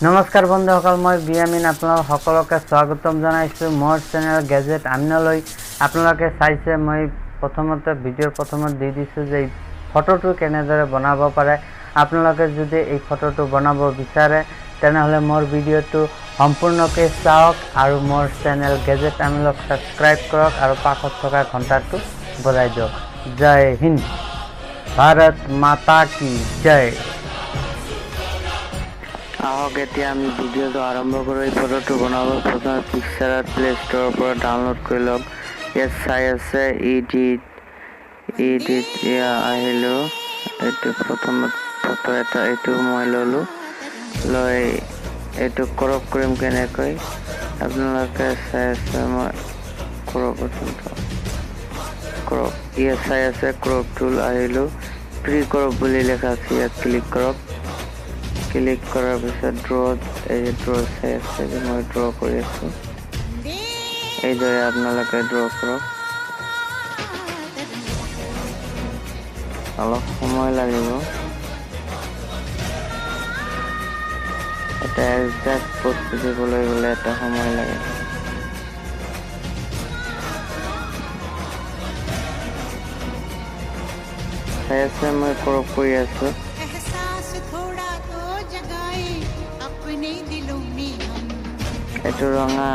নমস্কাৰ বন্ধুসকল, মই বিয়ামিন আপোনালোক সকলোকে স্বাগতম জনাইছো মোৰ চেনেল গেজেট আমিনলৈ। আপোনালোকে চাইছে মই প্ৰথমতে ভিডিঅ'ৰ প্ৰথমত দি দিছো যে ফটোটো কেনেদৰে বনাব পাৰে। আপোনালোকে যদি এই ফটোটো বনাব বিচাৰে তেনেহলে মোৰ ভিডিঅ'টো সম্পূৰ্ণকৈ চাওক আৰু মোৰ চেনেল গেজেট আমিনক সাবস্ক্ৰাইব কৰক আৰু পাছত থকা ঘণ্টাটো বজাই দিয়ক। জয় হিন্দ, ভাৰত মাতা কি জয়। আহক এতিয়া আমি ভিডিঅ'টো আৰম্ভ কৰোঁ। এই ফটোটো বনাব প্ৰথমে পিকচাৰত প্লে ষ্ট'ৰৰ পৰা ডাউনলোড কৰি লওক। ইয়াত চাই আছে ইডিট আহিলোঁ। এইটো প্ৰথমত ফটো এটা এইটো মই ল'লোঁ, লৈ এইটো ক্ৰপ কৰিম কেনেকৈ আপোনালোকে চাই আছে। মই ক্ৰপ ইয়াত চাই আছে ক্ৰপ টুল আহিলোঁ, প্ৰি ক্ৰপ বুলি লেখা আছে, ইয়াত ক্লিক কৰক। ক্লিক কৰাৰ পিছত ড্ৰত এই যে ড্ৰ চাই আছে যে মই ড্ৰ কৰি আছোঁ, এইদৰে আপোনালোকে ড্ৰ কৰক। অলপ সময় লাগিব। এটা একজাক্ট বস্তু দিবলৈ গ'লে এটা সময় লাগে। চাই আছে মই ক্ৰপ কৰি আছোঁ। এইটো ৰঙা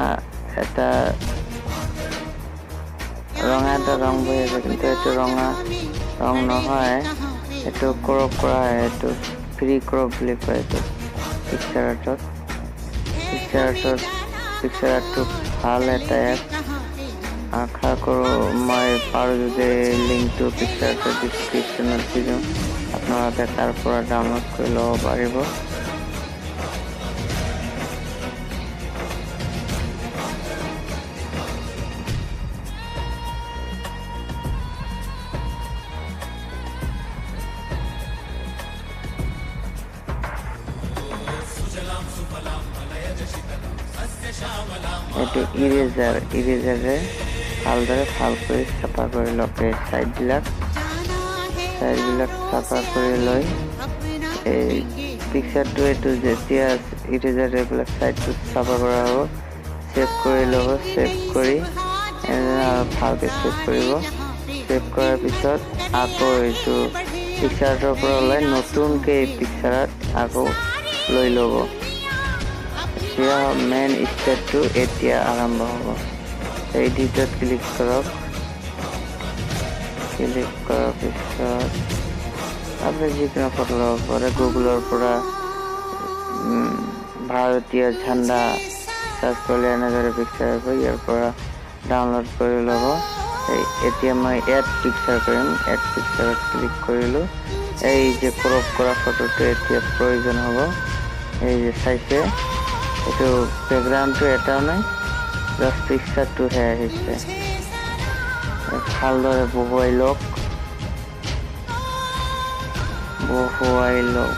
এটা ৰং বহি আছে, কিন্তু এইটো ৰঙা ৰং নহয়, এইটো ক্ৰপ কৰা হয়। এইটো প্ৰি ক্ৰপ বুলি কয়। এইটো পিকচাৰটো ভাল এটা এপ। আশা কৰোঁ মই পাৰোঁ যদি লিংকটো পিকচাৰটো ডিছক্ৰিপশ্যনত দি দিওঁ, আপোনালোকে তাৰ পৰা ডাউনলোড কৰি ল'ব পাৰিব। এইটো ইৰেজাৰে ভালদৰে ভাল কৰি চাফা কৰি লওক। এই চাইডবিলাক চাফা কৰি লৈ এই পিকচাৰটো এইটো যেতিয়া ইৰেজাৰে এইবিলাক চাইডটো চাফা কৰা হ'ব, ছেভ কৰি ল'ব। ছেভ কৰি ভালকৈ ছেভ কৰিব। ছেভ কৰাৰ পিছত আকৌ এইটো পিকচাৰটোৰ পৰা ওলাই নতুনকৈ এই পিকচাৰত আকৌ লৈ ল'ব। এতিয়া মেইন ষ্টেপটো এতিয়া আৰম্ভ হ'ব। এডিটত ক্লিক কৰক। ক্লিক কৰাৰ পিছত আপুনি যিকোনো ফটো ল'ব পাৰে। গুগলৰ পৰা ভাৰতীয় ঝাণ্ডা চাৰ্চ কৰিলে এনেদৰে পিকচাৰ হ'ব, ইয়াৰ পৰা ডাউনলোড কৰি ল'ব। এতিয়া মই এড পিকচাৰ কৰিম। এড পিকচাৰত ক্লিক কৰিলোঁ। এই যে ক্ৰপ কৰা ফটোটো এতিয়া প্ৰয়োজন হ'ব। এই যে চাইছে, এইটো বেকগ্ৰাউণ্ডটো এটাও নাই, জাষ্ট পিকচাৰটোহে আহিছে। ভালদৰে বহুৱাই লওক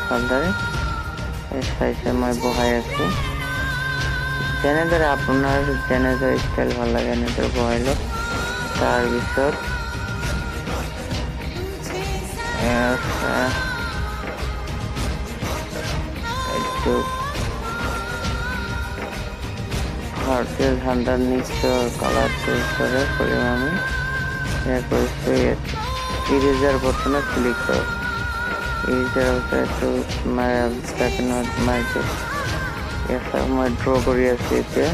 ভালদৰে। চাইছে মই বহাই আছোঁ। যেনেদৰে আপোনাৰ যেনেদৰে ষ্টাইল ভাল লাগে এনেদৰে বহাই লওক। তাৰপিছত এইটো ভাৰতীয় ঝাণ্ডাৰ নিচৰ কালাৰটো দৰে কৰিম আমি। এয়া কৰিছোঁ। ইৰেজাৰ বটনত ক্লিক কৰক। ইৰেজাৰৰ এইটো মই ড্ৰ কৰি আছোঁ এতিয়া।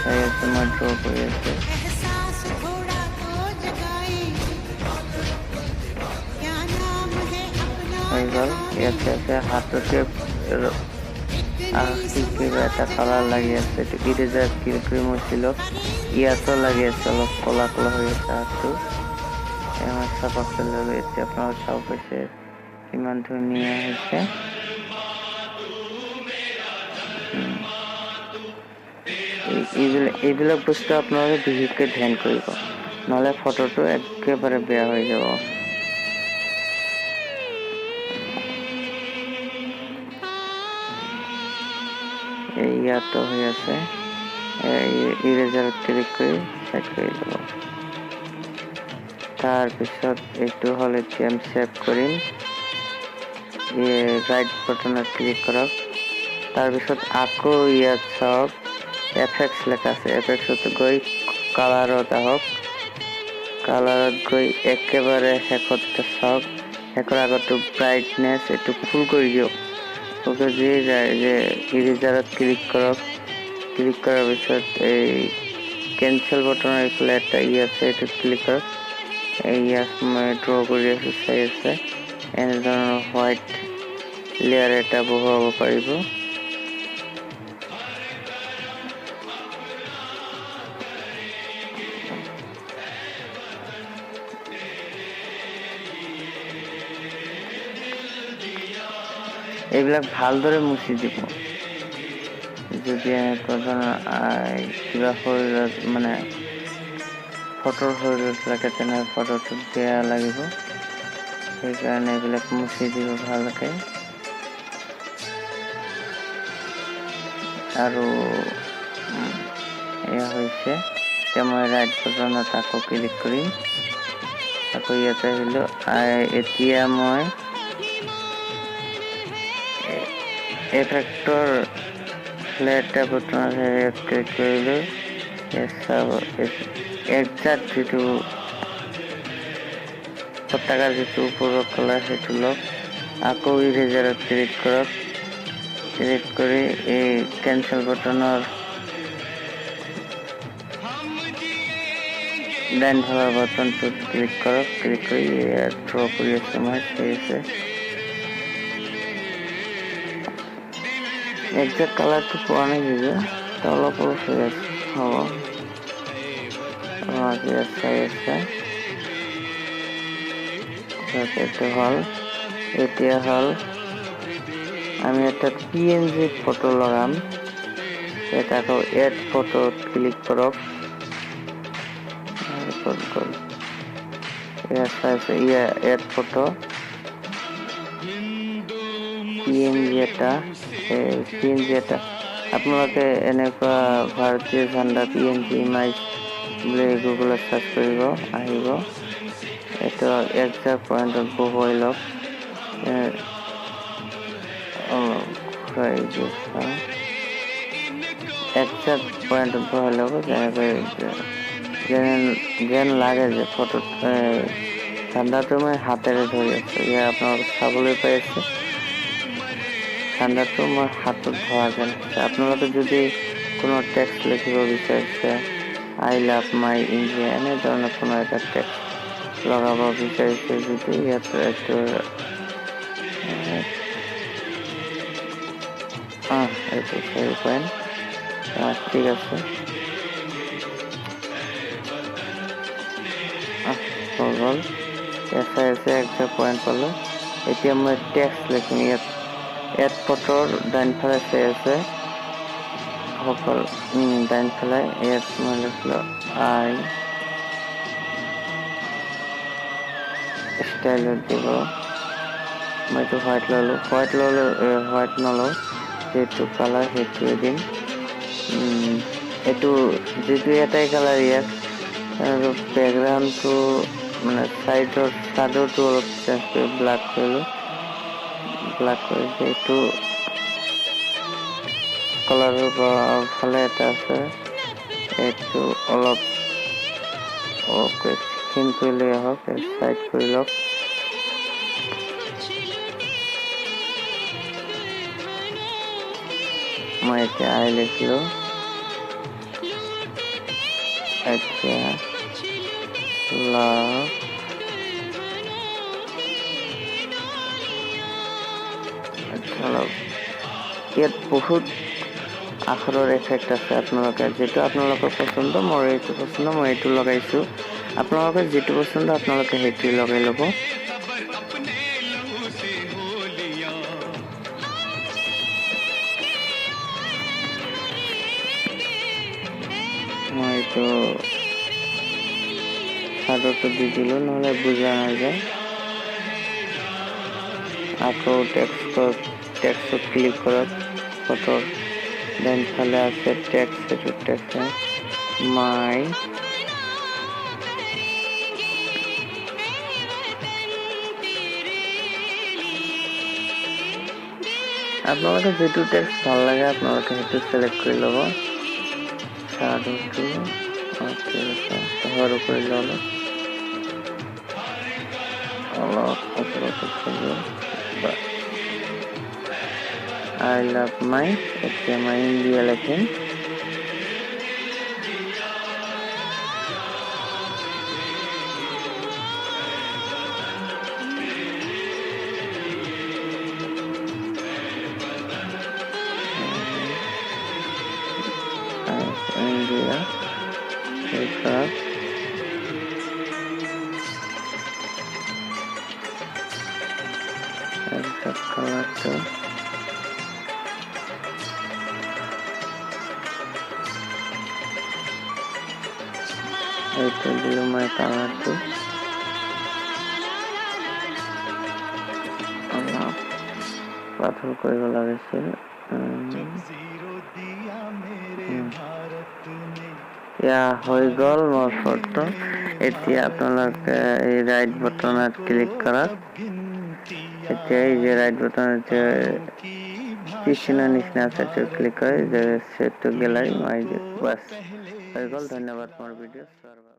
চাই আছোঁ মই ড্ৰ কৰি আছোঁ। হৈ গ'ল। ইয়াতে আছে হাততে কিবা এটা কালাৰ লাগি আছে। এইটো ইৰেজাৰ ক্ৰীম হৈছিল, ইয়াতো লাগি আছে, অলপ ক'লা ক'লা হৈ আছে হাতটো। মই চাফা কৰি ল'লোঁ। এতিয়া আপোনালোকে চাব পাইছে কিমান ধুনীয়া হৈছে। এইবিলাক বস্তু আপোনালোকে বিশেষকৈ ধ্যান কৰিব, নহ'লে ফটোটো একেবাৰে বেয়া হৈ যাব। ইয়াতো হৈ আছে। ইৰেজাৰত ক্লিক কৰি চেক কৰি ল'ব। তাৰপিছত এইটো হ'ল এতিয়া আমি সেভ কৰিম ৰাইট বাটনত ক্লিক কৰক তাৰপিছত আকৌ ইয়াত চাওক এফেক্টস লেখা আছে এফেক্টসত গৈ কালাৰত আহক কালাৰত গৈ একেবাৰে শেষত চাওক শেষৰ আগতো ব্ৰাইটনেছ এইটো ফুল কৰি দিয়ক ফুল দি যে ইৰেজাৰত ক্লিক কৰক ক্লিক কৰাৰ পিছত এই কেনসেল বাটনৰ এইফালে এটা আছে এইটো ক্লিক কৰক ইয়াত মই ড্ৰ কৰি আছো চাই আছে এনেধৰণৰ হোৱাইট লেয়াৰ এটা বহুৱাব পাৰিব এইবিলাক ভালদৰে মুছি দিব যদি কিবা শৰীৰত মানে ফটোৰ শৰীৰত লাগে তেনে ফটোটো বেয়া লাগিব সেইকাৰণে এইবিলাক মুছি দিব ভালকৈ আৰু এয়া হৈছে এতিয়া মই ৰাইট বাটনত আকৌ ক্লিক কৰিম আকৌ ইয়াতে আহিলো এতিয়া মই এফেক্টৰ ফ্লেট বাটনত ক্লিক কৰিলো একজাক্ট যিটো পতাকাৰ যিটো ওপৰৰ কালাৰ সেইটো লওক আকৌ ইৰেজাৰত ক্লিক কৰক ক্লিক কৰি এই কেনসেল বাটনৰ ডাইন ফালৰ বাটনটোত ক্লিক কৰক ক্লিক কৰি ড্ৰ কৰি আছো মই চাই আছে একজাক্ট কালাৰটো পোৱা নাই যে অলপ অলপ হৈ আছে হ'ব চাই আছে এইটো হ'ল এতিয়া হ'ল আমি এটা PNG ফটো লগাম এটা আকৌ এড ফটোত ক্লিক কৰক এড ফটো PNG এটা আপোনালোকে এনেকুৱা ভাৰতীয় ঝাণ্ডা PNG ইমেজ বুলি গুগলত সাৰ্চ কৰিব আহিব এইটো একজাক্ট পইণ্টত বহুৱাই লওক একজাক্ট পইণ্টত বহুৱাই লওক যেন লাগে যে ফটোত ঝাণ্ডাটো মই হাতেৰে ধৰি আছো ইয়াৰ আপোনালোকে চাবলৈ পাই আছে ঝাণ্ডাটো মই হাতত ধৰা যেন আপোনালোকে যদি কোনো টেক্সট লিখিব বিচাৰিছে আই লাভ মাই ইণ্ডিয়া এনেধৰণৰ কোনো এটা টেক্সট লগাব বিচাৰিছে যদি ইয়াত এইটো এইটো সেই পইণ্ট ঠিক আছে হৈ গ'ল একটা পইণ্ট পালোঁ এতিয়া মই টেক্সট লিখিম ইয়াত এড ফটোৰ ডাইনফালে চাই আছে সকল ডাইনফালে ইয়াত মই লিখিলোঁ আই ষ্টাইলত দিব মই এইটো হোৱাইট ল'লোঁ হোৱাইট নলওঁ যেটো কালাৰ সেইটোৱে দিম এইটো যেটো এটাই কালাৰ ইয়াত আৰু বেকগ্ৰাউণ্ডটো মানে সাইডৰ শ্যাডোটো অলপ চেঞ্জ কৰি ব্ল্যাক কৰিলোঁ ব্ল্যাক কৰি এইটো কালাৰৰ ফালে এটা আছে এইটো অলপ ওকে স্কিন কৰি লৈ আহক সাইড কৰি লওক মই এতিয়া আই লিখিলোঁ এতিয়া লাভ ইয়াত বহুত আখৰৰ এফেক্ট আছে আপোনালোকে যেটো আপোনালোকৰ পছন্দ মোৰ এইটো পছন্দ মই এইটো লগাইছো আপোনালোকে যেটো পছন্দ আপোনালোকে হেইটো লগাই ল'ব মই তো শাডোটো দি দিলো নহলে বুজা না যায় আকৌ টেক্সট ক্লিক কৰক ফটোৰ দেন ফালে আছে টেক্সট মাই আপোনালোকে যেটো টেক্সট ভাল লাগে আপোনালোকে সেইটো সিলেক্ট কৰি ল'ব শ্যাডোটো ঠিক আছে সৰু কৰি ল'লো অলপ ওপৰত উঠাই দিওঁ I love my এতিয়া মই ইণ্ডিয়া লিখিম India Gujarat exact color to এইটো দিলো মই color to অলপ পাতল কৰিব লাগিছিল হৈ গ'ল মোৰ ফটো এতিয়া আপোনালোকে এই ৰাইট বাটনত ক্লিক কৰক এতিয়া এই যে ৰাইট বাটনত পিছনৰ নিচিনা আছে ক্লিক কৰি যে সেট টু গেলাৰী মাৰি দিয়ক বাস হৈ গ'ল ধন্যবাদ মোৰ ভিডিঅ' চোৱাৰ বাবে